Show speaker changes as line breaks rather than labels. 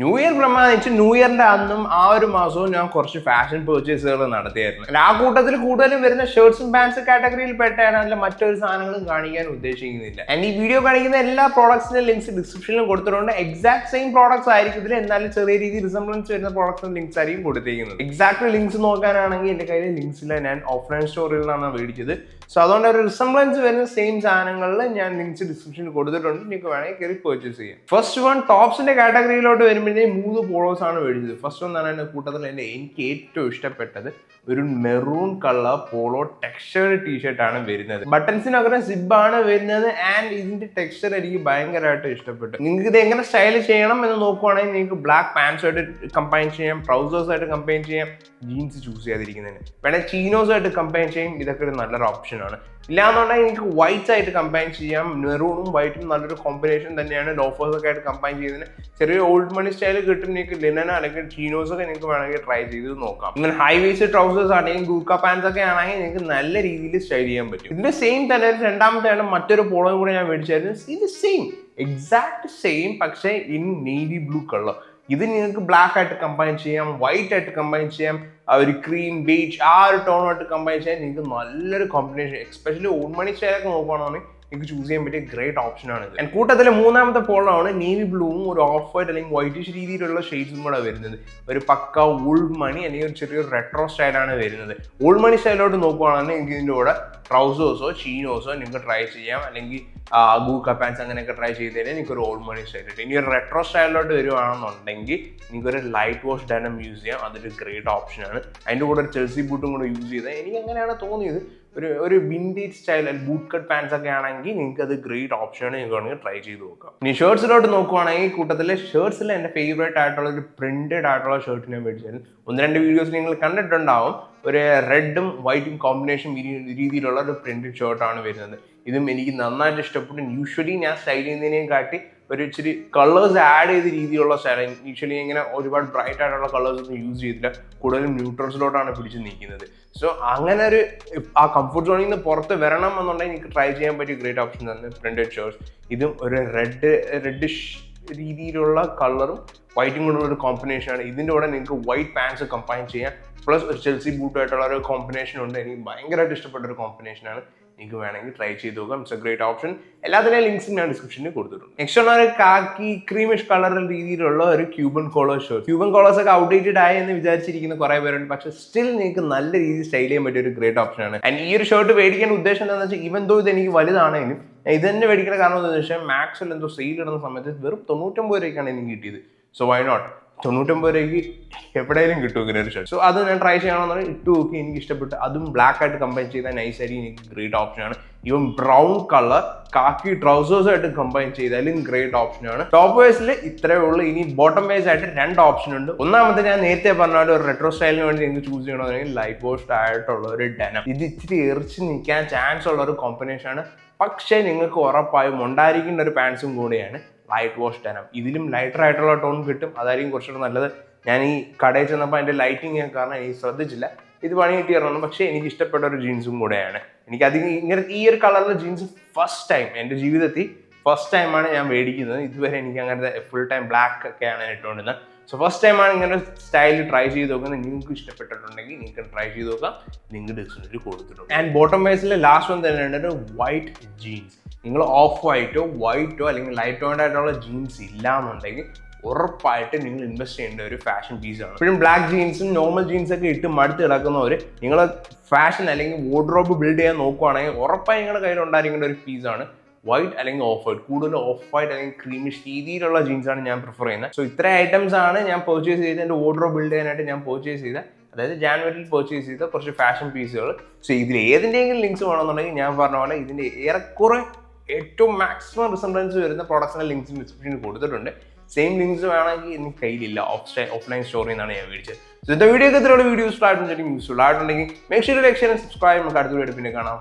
New year പ്രമാണിച്ച് new ഇയറിന്റെ അന്നും ആ ഒരു മാസവും ഞാൻ കുറച്ച് ഫാഷൻ പെർച്ചേസുകൾ നടത്തിയായിരുന്നു. ആ കൂട്ടത്തിൽ കൂടുതലും വരുന്ന ഷർട്ട്സും പാൻസ് കാറ്റഗറിയിൽ പെട്ടാണ്. അല്ല മറ്റൊരു സാധനങ്ങളും കാണിക്കാൻ ഉദ്ദേശിക്കുന്നില്ല. ആൻഡ് ഈ വീഡിയോ കാണിക്കുന്ന എല്ലാ പ്രോഡക്ട്സിന്റെ ലിങ്ക്സ് ഡിസ്ക്രിപ്ഷനിലും കൊടുത്തിട്ടുണ്ട്. എക്സാക്ട് സെയിം പ്രോഡക്ട്സ് ആയിരിക്കും ഇതിൽ, എന്നാലും ചെറിയ രീതിയിൽ റിസംബ്ലൻസ് വരുന്ന പ്രോഡക്ട്സിന്റെ ലിങ്ക്സ് ആയിരിക്കും കൊടുത്തിരിക്കുന്നത്. എക്സാക്ട് ലിങ്ക്സ് നോക്കാനാണെങ്കിൽ എന്റെ കയ്യിൽ ലിങ്ക്സ് ഇല്ല, ഞാൻ ഓഫ്ലൈൻ സ്റ്റോറിൽ നിന്നാണ് മേടിച്ചത്. സോ അതുകൊണ്ട് ഒരു റിസംബ്ലൻസ് വരുന്ന സെയിം സാധനങ്ങളിൽ ഞാൻ ലിങ്ക്സ് ഡിസ്ക്രിപ്ഷനിൽ കൊടുത്തിട്ടുണ്ട്. നിങ്ങൾക്ക് വേണമെങ്കിൽ കയറി പർച്ചേസ് ചെയ്യാം. ഫസ്റ്റ് വൺ ടോപ്സിന്റെ കാറ്റഗറിയിലോട്ട് വരുമ്പോഴത്തേക്കും 3 പോളോസ് ആണ് മേടിച്ചത്. ഫസ്റ്റ് ഒന്നാണ് എന്റെ കൂട്ടത്തിൽ എനിക്ക് ഏറ്റവും ഇഷ്ടപ്പെട്ടത് ഒരു maroon colour polo textured T shirt ആണ് വരുന്നത്. ബട്ടൺസിനൊക്കെ സിബ് ആണ് വരുന്നത്. ആൻഡ് ഇതിന്റെ ടെക്സ്ചർ എനിക്ക് ഭയങ്കരമായിട്ട് ഇഷ്ടപ്പെട്ടു. നിങ്ങൾക്ക് ഇത് എങ്ങനെ സ്റ്റൈൽ ചെയ്യണം എന്ന് നോക്കുവാണെങ്കിൽ നിങ്ങൾക്ക് ബ്ലാക്ക് പാൻസുമായിട്ട് കമ്പൈൻ ചെയ്യാം, ട്രൗസേഴ്സ് ആയിട്ട് കമ്പൈൻ ചെയ്യാം, ജീൻസ് ചൂസ് ചെയ്യാതിരിക്കുന്നതിന് വേണമെങ്കിൽ ചീനോസ് ആയിട്ട് കമ്പൈൻ ചെയ്യും. ഇതൊക്കെ ഒരു നല്ലൊരു ഓപ്ഷനാണ്. ഇല്ലാന്നുണ്ടെങ്കിൽ എനിക്ക് വൈറ്റ് ആയിട്ട് കമ്പൈൻ ചെയ്യാം. മെറൂണും വൈറ്റും നല്ലൊരു കോമ്പിനേഷൻ തന്നെയാണ്. ലോഫേഴ്സ് ഒക്കെ ആയിട്ട് കമ്പൈൻ ചെയ്യുന്നതിന് ചെറിയ ഓൾഡ് മണി സ്റ്റൈൽ കിട്ടും. നിങ്ങൾക്ക് ലിനൻ അല്ലെങ്കിൽ ചീനോസ് ഒക്കെ നിങ്ങൾക്ക് വേണമെങ്കിൽ ട്രൈ ചെയ്ത് നോക്കാം. ഇങ്ങനെ ഹൈ വേസ്റ്റ് ട്രൗസേഴ്സ് ആണെങ്കിൽ ഗൂർക്ക പാൻസ് ഒക്കെ ആണെങ്കിൽ നിങ്ങൾക്ക് നല്ല രീതിയിൽ സ്റ്റൈൽ ചെയ്യാൻ പറ്റും. ഇതിന്റെ സെയിം തന്നെ രണ്ടാമത്തെയാണ് മറ്റൊരു പോളോയും കൂടെ ഞാൻ മേടിച്ചായിരുന്നു. ഇത് സെയിം എക്സാക്ട് സെയിം, പക്ഷേ ഇൻ നേവി ബ്ലൂ കളർ. ഇത് നിങ്ങൾക്ക് ബ്ലാക്ക് ആയിട്ട് കമ്പൈൻ ചെയ്യാം, വൈറ്റ് ആയിട്ട് കമ്പൈൻ ചെയ്യാം, ഒരു ക്രീം ബീച്ച് ആ ഒരു ടോണുമായിട്ട് കമ്പൈൻ ചെയ്യാൻ നിങ്ങൾക്ക് നല്ലൊരു കോമ്പിനേഷൻ. എസ്പെഷ്യലി ഓൾഡ് മണി സ്റ്റൈലൊക്കെ നോക്കുകയാണെങ്കിൽ നിങ്ങൾക്ക് ചൂസ് ചെയ്യാൻ പറ്റിയ ഗ്രേറ്റ് ഓപ്ഷൻ ആണ് ഇത്. കൂട്ടത്തിലെ മൂന്നാമത്തെ പോളോ ആണ് നേവി ബ്ലൂവും ഒരു ഓഫ് വൈറ്റ് അല്ലെങ്കിൽ വൈറ്റിഷ് രീതിയിലുള്ള ഷെയ്ഡ്സും കൂടെ വരുന്നത്. ഒരു പക്ക ഓൾഡ് മണി അല്ലെങ്കിൽ ഒരു ചെറിയൊരു റെട്രോ സ്റ്റൈലാണ് വരുന്നത്. ഓൾഡ് മണി സ്റ്റൈലോട്ട് നോക്കുകയാണെങ്കിൽ നിങ്ങൾക്ക് ഇതിൻ്റെ കൂടെ ട്രൗസേഴ്സോ ചീനോസോ നിങ്ങൾക്ക് ട്രൈ ചെയ്യാം, അല്ലെങ്കിൽ ഗൂർക്ക പാൻസ് അങ്ങനെയൊക്കെ ട്രൈ ചെയ്തതിന് നിങ്ങൾക്ക് ഒരു ഓൾഡ് മണി സ്റ്റൈൽ കിട്ടും. ഇനി ഒരു റെട്രോ സ്റ്റൈലിലോട്ട് വരുവാണെന്നുണ്ടെങ്കിൽ നിങ്ങൾക്കൊരു ലൈറ്റ് വാഷ് ഡനം യൂസ് ചെയ്യാം. അതൊരു ഗ്രേറ്റ് ഓപ്ഷനാണ്. അതിൻ്റെ കൂടെ ഒരു ചെൽസി ബൂട്ടും കൂടെ യൂസ് ചെയ്താൽ എനിക്ക് അങ്ങനെയാണ് തോന്നിയത്. ഒരു vintage style boot cut pants ഒക്കെ ആണെങ്കിൽ നിങ്ങൾക്ക് അത് ഗ്രേറ്റ് ഓപ്ഷനാണ്. നിങ്ങൾക്ക് വേണമെങ്കിൽ ട്രൈ ചെയ്ത് നോക്കാം. ഇനി ഷർട്ട്സിലോട്ട് നോക്കുവാണെങ്കിൽ കൂട്ടത്തിലെ ഷർട്ട്സിൽ എൻ്റെ ഫേവറേറ്റ് ആയിട്ടുള്ള ഒരു പ്രിന്റഡ് ആയിട്ടുള്ള ഷർട്ട് ഞാൻ മേടിച്ചായിരുന്നു. 1-2 വീഡിയോസ് നിങ്ങൾ കണ്ടിട്ടുണ്ടാവും. ഒരു റെഡും വൈറ്റും കോമ്പിനേഷൻ രീതിയിലുള്ള ഒരു പ്രിന്റഡ് ഷർട്ടാണ് വരുന്നത്. ഇതും എനിക്ക് നന്നായിട്ട് ഇഷ്ടപ്പെട്ടു. യൂഷ്വലി ഞാൻ സ്റ്റൈൽ ചെയ്യുന്നതിനേയും കാട്ടി ഒരു ഇച്ചിരി കളേഴ്സ് ആഡ് ചെയ്ത രീതിയിലുള്ള സ്റ്റൈൽ. യൂഷ്വലി ഇങ്ങനെ ഒരുപാട് ബ്രൈറ്റ് ആയിട്ടുള്ള കളേഴ്സ് ഒന്നും യൂസ് ചെയ്തില്ല, കൂടുതലും ന്യൂട്രൽസിലോട്ടാണ് പിടിച്ച് നിൽക്കുന്നത്. സോ അങ്ങനെ ഒരു ആ കംഫർട്ട് സോണിൽ നിന്ന് പുറത്ത് വരണം എന്നുണ്ടെങ്കിൽ നിങ്ങൾക്ക് ട്രൈ ചെയ്യാൻ പറ്റിയ ഗ്രേറ്റ് ഓപ്ഷൻ തന്നെ പ്രിന്റഡ് ഷർട്ട്സ്. ഇതും ഒരു റെഡിഷ് രീതിയിലുള്ള കളറും വൈറ്റും കൂടെ ഒരു കോമ്പിനേഷനാണ്. ഇതിൻ്റെ കൂടെ നിങ്ങൾക്ക് വൈറ്റ് പാൻസ് കമ്പൈൻ ചെയ്യാം, പ്ലസ് ഒരു ചെൽസി ബൂട്ടായിട്ടുള്ള ഒരു കോമ്പിനേഷൻ ഉണ്ട്. എനിക്ക് ഭയങ്കരമായിട്ട് ഇഷ്ടപ്പെട്ട ഒരു കോമ്പിനേഷനാണ്. നിങ്ങൾക്ക് വേണമെങ്കിൽ ട്രൈ ചെയ്ത് നോക്കാം. It's A great option. എല്ലാത്തിൻ്റെയും ലിങ്ക്സ് ഞാൻ ഡിസ്ക്രിപ്ഷനിൽ കൊടുത്തിട്ടുണ്ട്. നെക്സ്റ്റ് ആണ് ഒരു കാക്കി ക്രീമിഷ് കളർ രീതിയിലുള്ള ഒരു Cuban collar shirt. Cuban collars ഒക്കെ ഔട്ട്ഡേറ്റഡ് ആയി എന്ന് വിചാരിച്ചിരിക്കുന്ന കുറേ പേരുണ്ട്, പക്ഷേ സ്റ്റിൽ നിങ്ങൾക്ക് നല്ല രീതിയിൽ സ്റ്റൈൽ ചെയ്യാൻ പറ്റിയ ഒരു ഗ്രേറ്റ് ഓപ്ഷനാണ്. ആൻഡ് ഈ ഒരു ഷർട്ട് മേടിക്കാൻ ഉദ്ദേശം എന്താണെന്ന് വെച്ചാൽ ഇവൻ ദോ ഇത് എനിക്ക് വലുതാണെങ്കിലും ഇത് തന്നെ മേടിക്കുന്ന കാരണം എന്താണെന്ന് വെച്ചാൽ മാക്സിൽ എന്തോ സെയിൽ ഇടുന്ന സമയത്ത് വെറും 99 രൂപയ്ക്കാണ് എനിക്ക് കിട്ടിയത്. സോ വൈ നോട്ട്, 99 രൂപയ്ക്ക് എവിടെയെങ്കിലും കിട്ടും ഇങ്ങനെ ഒരു ഷർട്ട്. സോ അത് ഞാൻ ട്രൈ ചെയ്യണമെന്ന് ഇട്ട് നോക്കി, എനിക്ക് ഇഷ്ടപ്പെട്ടു. അതും ബ്ലാക്ക് ആയിട്ട് കമ്പൈൻ ചെയ്താൽ നൈസ് ആയിരിക്കും, എനിക്ക് ഗ്രേറ്റ് ഓപ്ഷനാണ്. ഈവൻ ബ്രൗൺ കളർ കാക്കി ട്രൗസേഴ്സ് ആയിട്ട് കമ്പൈൻ ചെയ്താലും ഗ്രേറ്റ് ഓപ്ഷനാണ്. ടോപ്പ് വേഴ്സിൽ ഇത്രയേ ഉള്ളൂ. ഇനി ബോട്ടം വേഴ്സ് ആയിട്ട് 2 ഓപ്ഷൻ ഉണ്ട്. ഒന്നാമത്തെ ഞാൻ നേരത്തെ പറഞ്ഞ ഒരു റെട്രോ സ്റ്റൈലിന് വേണ്ടി നിങ്ങൾക്ക് ചൂസ് ചെയ്യണമെന്നുണ്ടെങ്കിൽ ലൈറ്റ് വാഷ്ഡ് ആയിട്ടുള്ള ഒരു ഡെനം. ഇത് ഇച്ചിരി എറിച്ച് നിൽക്കാൻ ചാൻസ് ഉള്ള ഒരു കോമ്പിനേഷൻ ആണ്. പക്ഷേ നിങ്ങൾക്ക് ഉറപ്പായും ഉണ്ടായിരിക്കേണ്ട ഒരു പാൻസും കൂടെയാണ് ലൈറ്റ് വാഷ് ഡെനം. ഇതിലും ലൈറ്റർ ആയിട്ടുള്ള ടോൺ കിട്ടും, അതായിരിക്കും കുറച്ചുകൂടെ നല്ലത്. ഞാൻ ഈ കടയിൽ ചെന്നപ്പോൾ അതിൻ്റെ ലൈറ്റിങ് കാരണം എനിക്ക് ശ്രദ്ധിച്ചില്ല, ഇത് പണി കിട്ടിയതാണ്. പക്ഷേ എനിക്ക് ഇഷ്ടപ്പെട്ട ഒരു ജീൻസും കൂടെയാണ്. എനിക്ക് അധികം ഇങ്ങനെ ഈ ഒരു കളറിലെ ജീൻസ് ഫസ്റ്റ് ടൈം എൻ്റെ ജീവിതത്തിൽ ഫസ്റ്റ് ടൈമാണ് ഞാൻ മേടിക്കുന്നത്. ഇതുവരെ എനിക്ക് അങ്ങനത്തെ ഫുൾ ടൈം ബ്ലാക്ക് ഒക്കെയാണ് ഇട്ടുകൊണ്ടിരുന്നത്. സോ ഫസ്റ്റ് ടൈമാണ് ഇങ്ങനെ സ്റ്റൈൽ ട്രൈ ചെയ്ത് നോക്കുന്നത്. നിങ്ങൾക്ക് ഇഷ്ടപ്പെട്ടിട്ടുണ്ടെങ്കിൽ നിങ്ങൾക്ക് ട്രൈ ചെയ്ത് നോക്കാം. ലിങ്ക് ഡിസ്ക്രിപ്ഷനിൽ കൊടുത്തിട്ടുണ്ട്. ആൻഡ് ബോട്ടം വേഴ്സിൽ ലാസ്റ്റ് വൺ തന്നെയാണ് ഒരു വൈറ്റ് ജീൻസ്. നിങ്ങൾ ഓഫ് വൈറ്റോ അല്ലെങ്കിൽ ലൈറ്റ് ടോൺ ആയിട്ടുള്ള ജീൻസ് ഇല്ല എന്നുണ്ടെങ്കിൽ ഉറപ്പായിട്ട് നിങ്ങൾ ഇൻവെസ്റ്റ് ചെയ്യേണ്ട ഒരു ഫാഷൻ പീസാണ്. ഇപ്പോഴും ബ്ലാക്ക് ജീൻസും നോർമൽ ജീൻസൊക്കെ ഇട്ട് മടുത്ത് കിടക്കുന്നവർ നിങ്ങൾ ഫാഷൻ അല്ലെങ്കിൽ വാർഡ്രോബ് ബിൽഡ് ചെയ്യാൻ നോക്കുവാണെങ്കിൽ ഉറപ്പായി നിങ്ങളുടെ കയ്യിൽ ഉണ്ടായിരിക്കേണ്ട ഒരു പീസാണ് വൈറ്റ് അല്ലെങ്കിൽ ഓഫ് വൈറ്റ്. കൂടുതൽ ഓഫ് വൈറ്റ് അല്ലെങ്കിൽ ക്രീമിഷ് രീതിയിലുള്ള ജീൻസാണ് ഞാൻ പ്രിഫർ ചെയ്യുന്നത്. സോ ഇത്ര ഐറ്റംസ് ആണ് ഞാൻ പർച്ചേസ് ചെയ്ത് എൻ്റെ വാർഡ്രോബ് ബിൽഡ് ചെയ്യാനായിട്ട് ഞാൻ പർച്ചേസ് ചെയ്ത, അതായത് ജാനുവരിയിൽ പർച്ചേസ് ചെയ്ത കുറച്ച് ഫാഷൻ പീസുകൾ. സോ ഇതിൽ ഏതിൻ്റെയെങ്കിലും ലിങ്ക്സ് വേണമെന്നുണ്ടെങ്കിൽ ഞാൻ പറഞ്ഞ പോലെ ഇതിൻ്റെ ഏറെക്കുറെ ഏറ്റവും മാക്സിമം റിസംബ്ലൻസ് വരുന്ന പ്രോഡക്ട്സിൻ്റെ ലിങ്ക്സ് ഡിസ്ക്രിപ്ഷനിൽ കൊടുത്തിട്ടുണ്ട്. സെയിം ലിങ്ക്സ് വേണമെങ്കിൽ എനിക്ക് കയ്യിലില്ല, ഓഫ്ലൈൻ സ്റ്റോറിൽ നിന്നാണ് ഞാൻ മേടിച്ചത്. സോ ഇന്നത്തെ വീഡിയോ ഇത്രയുള്ള വീഡിയോ യൂസ്ഫുൾ ആയിട്ടുണ്ടെങ്കിൽ make sure to like, share and subscribe. നമുക്ക് അടുത്ത വീഡിയോ പിന്നെ കാണാം.